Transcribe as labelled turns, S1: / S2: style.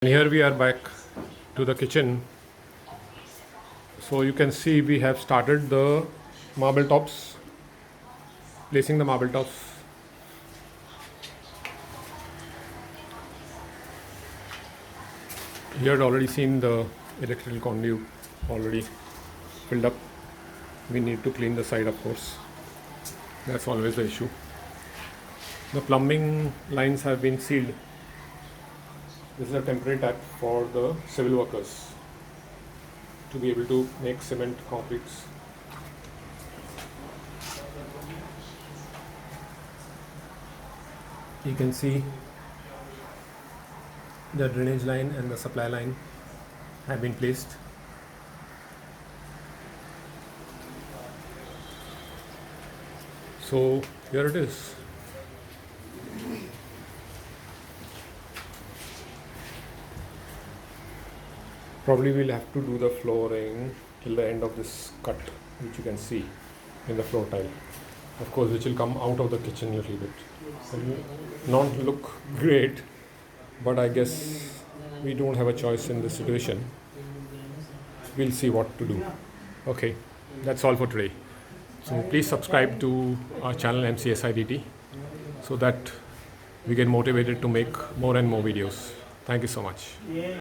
S1: And here we are back to the kitchen. So you can see we have started the marble tops, placing the marble tops. You had already seen the electrical conduit already filled up. We need to clean the side, of course. That's always the issue. The plumbing lines have been sealed. This is a temporary tap for the civil workers to be able to make cement concretes. You can see the drainage line and the supply line have been placed. So here it is. Probably we'll have to do the flooring till the end of this cut, which you can see in the floor tile. Of course, which will come out of the kitchen a little bit. Will not look great, but I guess we don't have a choice in this situation. We'll see what to do. Okay, that's all for today. So please subscribe to our channel MCSIDT so that we get motivated to make more and more videos. Thank you so much.